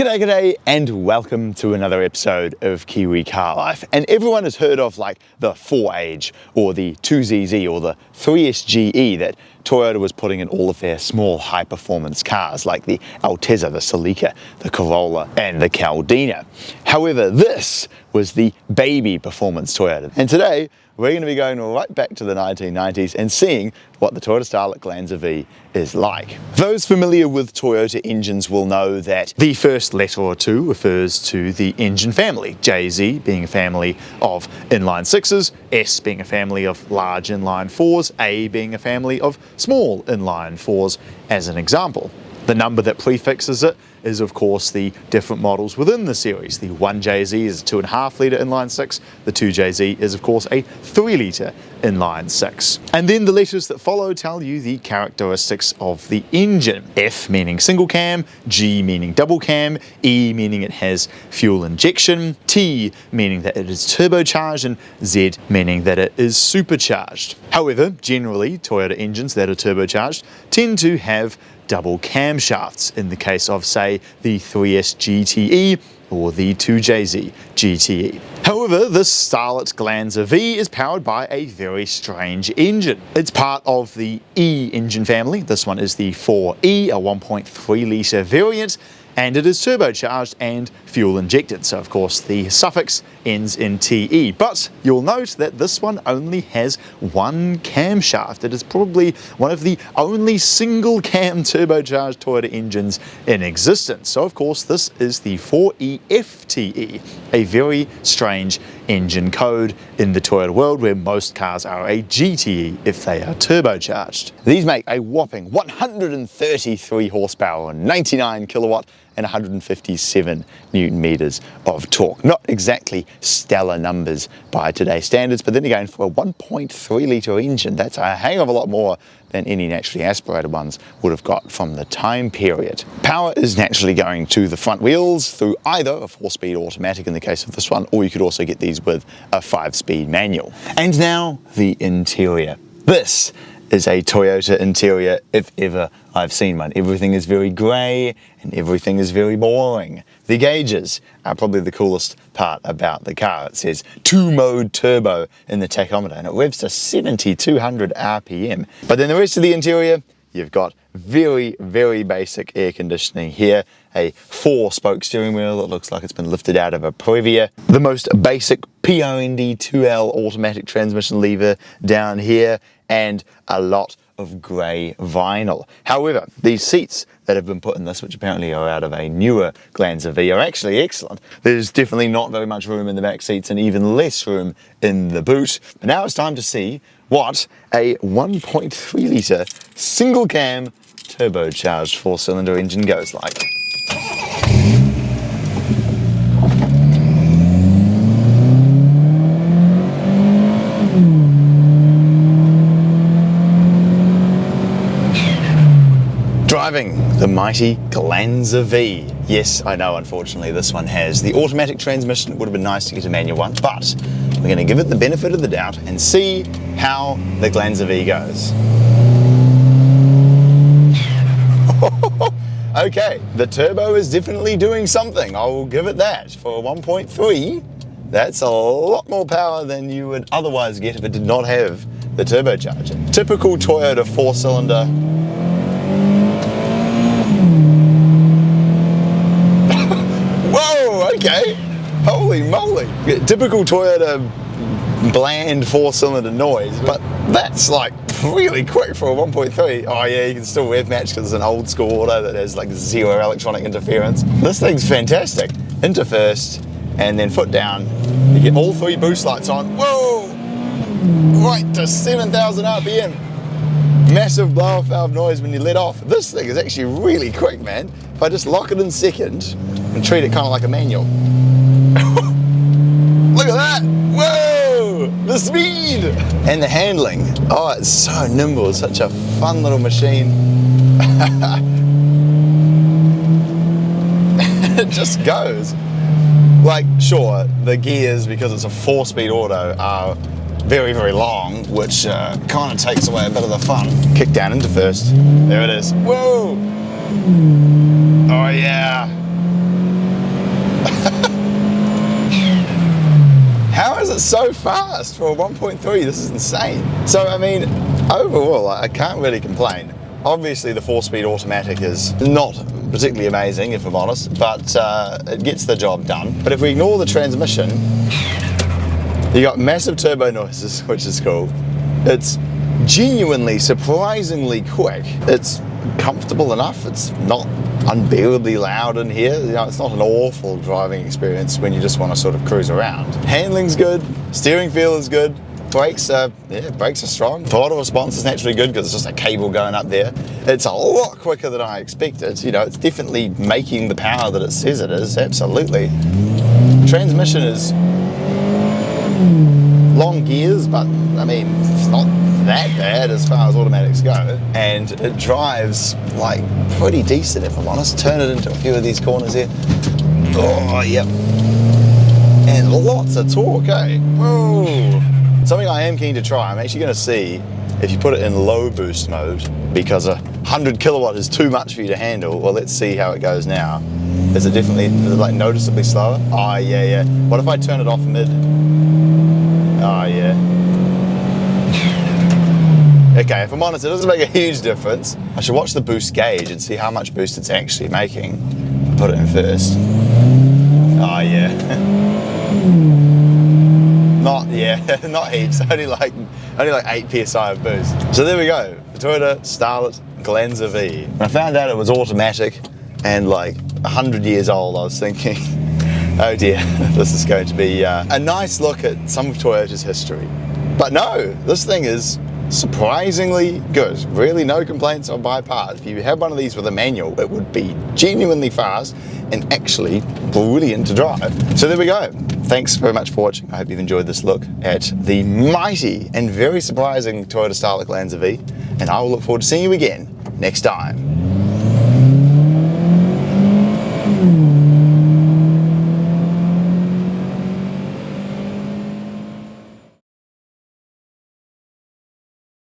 G'day, and welcome to another episode of Kiwi Car Life. And everyone has heard of like the 4Age or the 2ZZ or the 3SGE that Toyota was putting in all of their small high-performance cars like the Altezza, the Celica, the Corolla and the Caldina. However, this was the baby performance Toyota. And today we're going to be going right back to the 1990s and seeing what the Toyota Starlet Glanza V is like. Those familiar with Toyota engines will know that the first letter or two refers to the engine family, JZ being a family of inline sixes, S being a family of large inline fours, A being a family of small inline fours as an example. The number that prefixes it is of course the different models within the series. The 1JZ is a 2.5 litre inline six, the 2JZ is of course a 3 litre inline six. And then the letters that follow tell you the characteristics of the engine. F meaning single cam, G meaning double cam, E meaning it has fuel injection, T meaning that it is turbocharged, and Z meaning that it is supercharged. However, generally Toyota engines that are turbocharged tend to have double camshafts in the case of, say, the 3S GTE or the 2JZ GTE. However, this Starlet Glanza V is powered by a very strange engine. It's part of the E engine family. This one is the 4E, a 1.3 litre variant, and it is turbocharged and fuel injected. So of course the suffix ends in TE, but you'll note that this one only has one camshaft. It is probably one of the only single cam turbocharged Toyota engines in existence. So of course this is the 4EFTE, a very strange engine code in the Toyota world where most cars are a GTE if they are turbocharged. These make a whopping 133 horsepower and 99 kilowatt and 157 newton meters of torque. Not exactly stellar numbers by today's standards, but then again, for a 1.3 litre engine, that's a hang of a lot more than any naturally aspirated ones would have got from the time period. Power is naturally going to the front wheels through either a 4-speed automatic in the case of this one, or you could also get these with a 5-speed manual. And now the interior. This is a Toyota interior if ever I've seen one. Everything is very grey and everything is very boring. The gauges are probably the coolest part about the car. It says 2-mode turbo in the tachometer and it revs to 7,200 RPM. But then the rest of the interior, you've got very, very basic air conditioning here, a 4-spoke steering wheel that looks like it's been lifted out of a Previa, the most basic POND 2L automatic transmission lever down here, and a lot of grey vinyl. However, these seats that have been put in this, which apparently are out of a newer Glanza V, are actually excellent. There's definitely not very much room in the back seats and even less room in the boot. But now it's time to see what a 1.3 litre single cam turbocharged 4-cylinder engine goes like. Driving the mighty Glanza V. Yes, I know, unfortunately this one has the automatic transmission. It would have been nice to get a manual one, but we're going to give it the benefit of the doubt and see how the Glanza V goes. Okay, the turbo is definitely doing something, I will give it that. For a 1.3, that's a lot more power than you would otherwise get if it did not have the turbocharger. Typical Toyota 4-cylinder. Whoa, okay, holy moly. Typical Toyota bland 4-cylinder noise, but that's like really quick for a 1.3. Oh yeah, you can still rev match because it's an old school auto that has like zero electronic interference. This thing's fantastic. Into first and then foot down. You get all 3 boost lights on. Whoa, right to 7,000 RPM. Massive blow off valve noise when you let off. This thing is actually really quick, man. If I just lock it in second and treat it kind of like a manual. Look at that, whoa, the speed and the handling. Oh, it's so nimble, it's such a fun little machine. It just goes. Like, sure, the gears, because it's a 4-speed auto, are very, very long, which kind of takes away a bit of the fun. Kick down into first. There it is. Whoa! Oh yeah! is so fast for a 1.3, this is insane. So I mean, overall, I can't really complain. Obviously the 4-speed automatic is not particularly amazing, if I'm honest, but it gets the job done. But if we ignore the transmission, you got massive turbo noises, which is cool. It's genuinely, surprisingly quick. It's comfortable enough. It's not unbearably loud in here. You know, it's not an awful driving experience when you just want to sort of cruise around. Handling's good, steering feel is good, brakes are strong. Throttle response is naturally good because it's just a cable going up there. It's a lot quicker than I expected. You know, it's definitely making the power that it says it is, absolutely. Transmission is long gears, but I mean, it's not that bad as far as automatics go, and it drives like pretty decent, if I'm honest. Turn it into a few of these corners here. Oh, yep. And lots of torque, eh? Whoa. Something I am keen to try, I'm actually going to see if you put it in low boost mode, because 100 kilowatt is too much for you to handle. Well, let's see how it goes now. Is it definitely like noticeably slower? Oh, yeah. What if I turn it off mid? Oh, yeah. Okay, if I'm honest, it doesn't make a huge difference. I should watch the boost gauge and see how much boost it's actually making. Put it in first. Oh, yeah. Not heaps, only like 8 psi of boost. So there we go, the Toyota Starlet Glanza V. When I found out it was automatic and like 100 years old, I was thinking, oh dear, this is going to be a nice look at some of Toyota's history. But no, this thing is surprisingly good. Really no complaints on my part. If you had one of these with a manual, it would be genuinely fast and actually brilliant to drive. So there we go. Thanks very much for watching. I hope you've enjoyed this look at the mighty and very surprising Toyota Starlet Glanza V, and I will look forward to seeing you again next time.